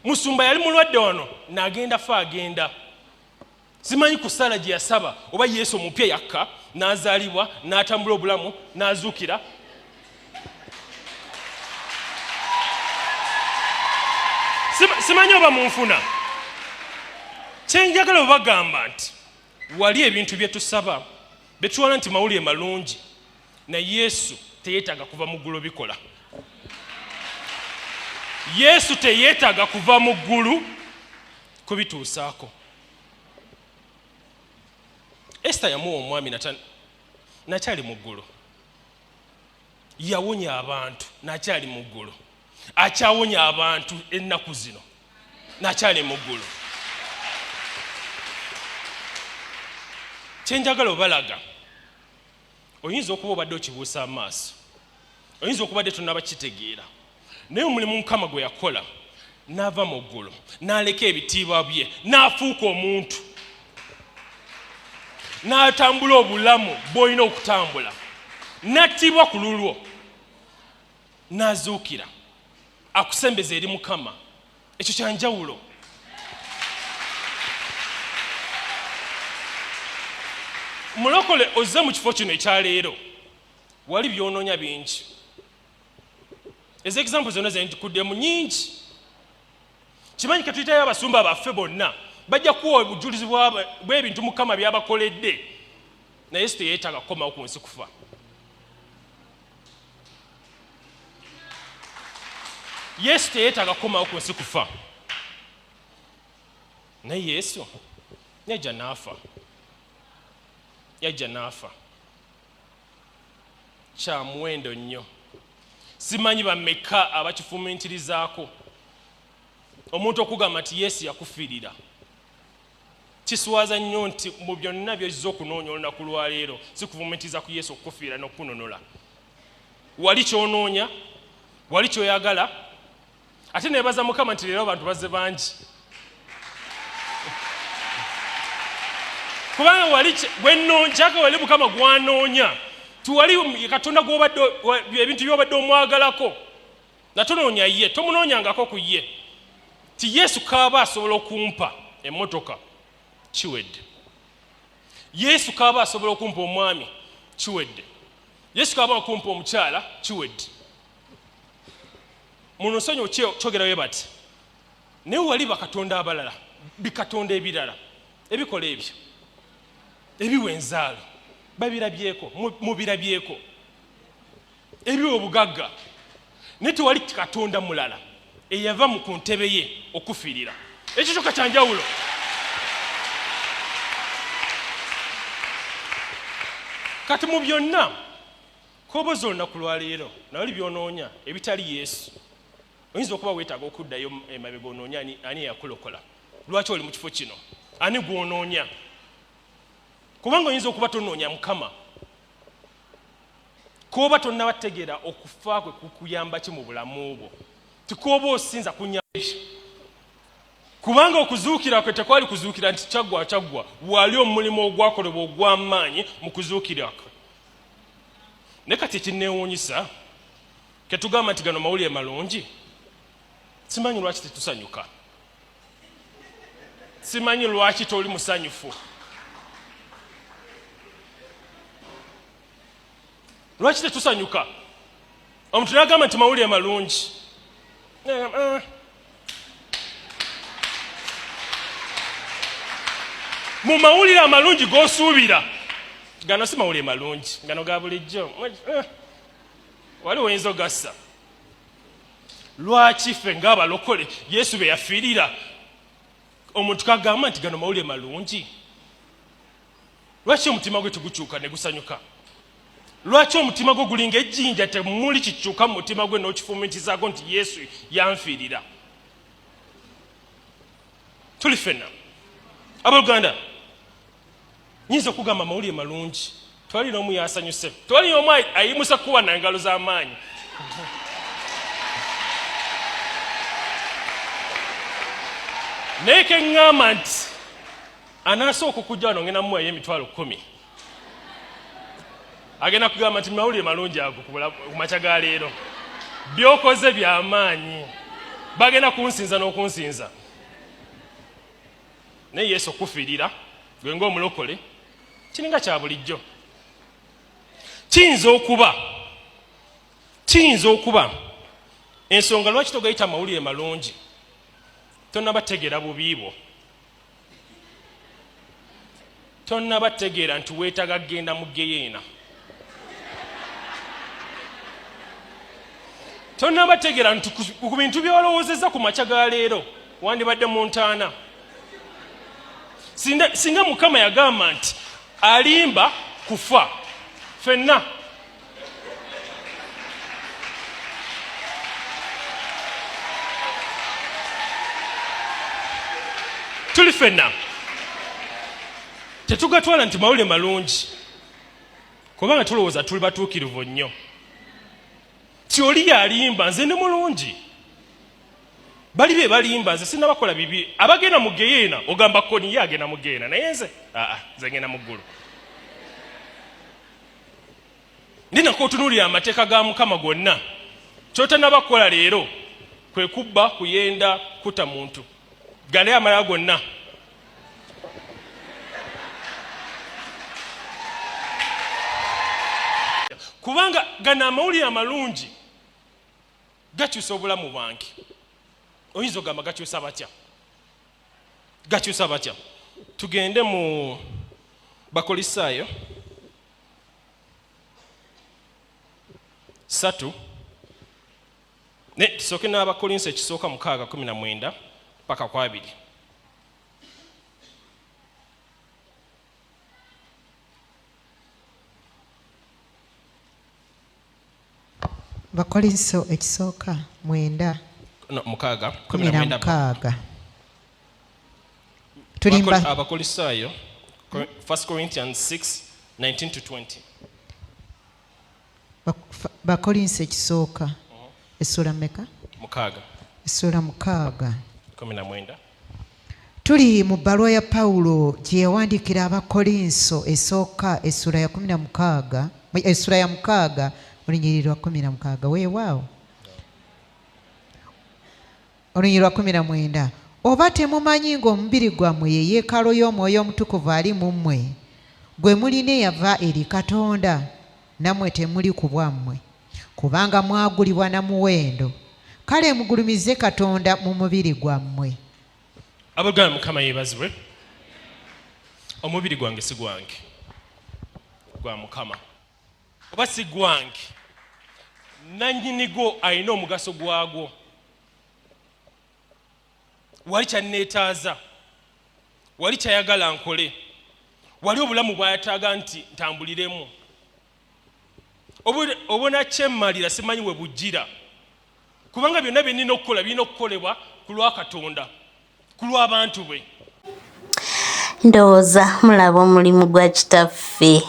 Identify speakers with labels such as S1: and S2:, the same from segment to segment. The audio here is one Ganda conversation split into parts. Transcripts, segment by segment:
S1: musumba yali mulwadde wano n'agenda fa agenda. Simanyi ku ssala gye yasaba oba Yesu omupya yakka n'azaalibwa n'atambula obulamu n'azuukira. Simanyi oba munfuna. Kyenjagala obagamba nti wali ebintu bye tusaba betuwala nti mawulire malungi na Yesu teyeetaaga kuva mu ggulu bikola. Yesu teyeetaaga kuva mu ggulu kubituusaako. Esther yamuwa omwami nakyali mu ggulu. Yawonya abantu nakyali mu ggulu. Akyawonya abantu ennaku zino nakyali mu ggulu. Kyenjagala obalaga, oyinza okuba obadde okibuusa amaaso, oyinza okubadde tonnaba kitegeera, naye omulimu Mukama gwe yakola n'ava mu ggulu n'aleka ebitiibwa bye n'afuuka omuntu n'atambula obulamu bw'olina okutambula, n'attibwa ku lulwo n'azuukira, akusembeza eri Mukama. Ekyo kyanjawulo. Mulokole ozze mu kifo kino ekyaleero wali byonoonya bingi. Example zonna zentikuddemu nyingi. Kimanyi katuyitayo abasumba baffe bonna bajja kuwa obujulizi bw'ebintu Mukama byabakoledde, naye Yesu teyeetaaga kukomawo ku nsi kufa. Yesu teyeetaaga kukomawo ku nsi kufa, naye Yesu yajja n'afa. Yajja n'afa. Kya muwendo nnyo. Simanyi bameka abakifumiitirizaako omuntu okugamba nti Yesu yakufiirira. Kiswaza nnyo nti mu byonna by'ozza okunoonya olunaku lwaleero si kufumiitiriza ku Yesu okukufiira n'okukunonola. Wali kyonoonya, wali kyoyagala, ate neebaza Mukama nti leero abantu bazze bangi. Kubanga wali gwenonjaka wali Mukama gwanoonya. Tuwali Katonda gw'obadde ebintu by'obadde omwagalako. Natonoonya ye, tomunoonyangako ku ye. Ti Yesu kaaba asobola okumpa emmotoka kiwedde. Yesu kaaba asobola okumpa omwami kiwedde. Yesu kaaba okumpa omukyala kiwedde. Muno nsonyi kyogerayo bati. Naye wali bakatonda abalala, bikatonda ebirala ebikola ebyo. Ebiwa enzaalo babirabyeko, mubirabyeko. Ebiwa obugagga. Naye tewali Katonda mulala eyava ku ntebe ye okufiirira. Ekyo kyokka kyanjawulo. Kati mu byonna koboza olunaku lwaleero nawali byonoonya ebitali Yesu, oyinza okuba weetaaga okuddayo emabega onoonya ani yakulokola. Lwaki oli mu kifo kino? Ani gw'onoonya? Kubanga oyinza okuba tonoonya Mukama, kuba tonnabategeera okufa kwe kukuyamba ki mu bulamu bwo. Tikuoba osinza kunyamba. Kubanga okuzuukira kwe tekwali kuzuukira nti kyaggwa, wali omulimu ogwakolebwa ogw'amaanyi mu kuzuukira kwe. Ne kati ekinneewuunyisa, ke tugamba nti gano mawulire malungi, simanyi lwaki tetusanyuka. Simanyi lwaki toli musanyufu. Lwaki tetusanyuka? Omuntu n'agamba nti mawulire malungi. Mu mawulire amalungi g'osuubira, gano si mawulire malungi, gano ga bulijjo. Wali oyinza ogassa. Lwaki ffe ng'abalokole Yesu be yafiirira omuntu kagamba nti gano mawulire malungi? Lwaki omutima gwe tegukyuka ne gusanyuka? Lwaki omutima gwe gulinga ejjinja temuli kikyuka mu mutima gwe n'okifumiitizaago nti Yesu yanfiirira? Tuli ffenna abooluganda, nyinza okugamba mawulire malungi, twali n'omu yasanyuse, twali n'omu ayimusa kuwa na ngalo z'amaanyi. Naye ke ŋŋamba nti anaasooka okujja wano ngenda muwayo emitwalo 10. Agenda kugamba nti mawulire malungi ago ku makya ga leero. Byokoze by'amaanyi. bagenda kunsinza n'okunsinza naye Yesu okufiirira gwe ng'omulokole kiringa kya bulijjo. Kiyinza okuba ensonga lwaki togayita amawulire malungi tonnabategeera bubiibo, tonnabategeera nti weetaaga kgenda mu geyeena, tonnabategeera nti ku bintu by'olowoozezza ku makya ga leero wandibadde mu ntaana. Singa Mukama yagamba nti alimba kufa, ffenna tuli ffenna tetugatwala nti mawulire malungi kubanga tulowooza tuli batuukirivu nnyo. Ti oli yalimba nze ndi mulungi, bali be balimba nze sinnabakola bibi. Abagenda mu geyeena ogamba koni ye agenda mu geyeena naye nze nze ngenda mu ggulu. Ndinako otunuulira amateeka ga Mukama gonna, kyotannabakola leero kwe kubba, kuyenda, kuta muntu, gale amalala gonna. Kubanga gana amawulire amalungi gakyusa obulamu bwange. Oyinza ogamba gakyusa batya? Gakyusa batya? Tugende mu Bakolisaayo 3 ne tusooke n'Abakolinso ekisooka 6:19 paka ku 2.
S2: Bakolinso ekisooka 9:19 tulimba
S1: Abakolisaayo 1 Corinthians 6:19-20.
S2: Bakolinso ekisooka essula mmeka?
S1: 6.
S2: Essula 6:19. Tuli mu bbaluwa ya Pawulo gye yawandiikira Abakolinso esooka essula ya 16, essula ya 6 olunyiriri lwa 16. Weewaawo olunyiriri lwa 19. Oba temumanyi ng'omubiri gwammwe ye yeekaalu y'Omwoyo Omutukuvu ali mu mmwe, gwe mulina eyava eri Katonda, nammwe temuli ku bwammwe, kubanga mwagulibwa na muwendo. Kale mugulumize Katonda mu mubiri gwammwe.
S1: Abooluganda Mukama yeebazibwe. Omubiri gwange si gwange, gwa Mukama. Oba si gwange, nannyinigo alina omugaso gwagwo. Wali kyanneetaaza, wali kyayagala nkole, wali obulamu bwayataaga nti ntambuliremu. Obona kyemmalira simanyi we bujjira, kubanga byonna bye nnina okukola birina okukolebwa ku lwa Katonda, ku lw'abantu be.
S3: Ndowooza mulaba omulimu gwa kitaffe,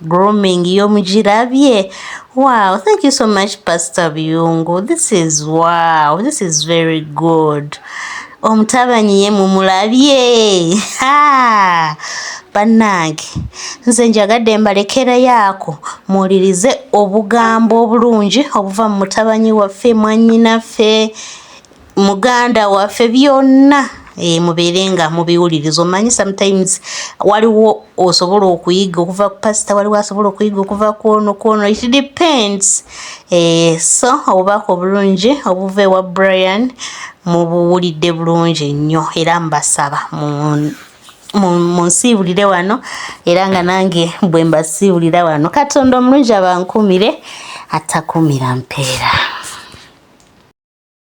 S3: grooming y'omugirabye. Wow, thank you so much Pastor Buyungo. This is very good. Omutabani ye mumulabye. Bannange nze njagadde mbalekera yaako muwulirize obugambo obulungi obuva mu mutabani waffe, mwannyinaffe, muganda waffe, byonna mubeere nga mubiwuliriza. Omanyi sometimes waliwo osobola okuyiga okuva ku pasita, waliwo asobola okuyiga okuva kwono, it depends. So obubaka obulungi obuva ewa Brian mubuwulidde bulungi nnyo, era mbasaba munsiibulire wano, era nga nange bwe mbasiibulira wano. Katonda omulungi abankumire, atakumira mpeera.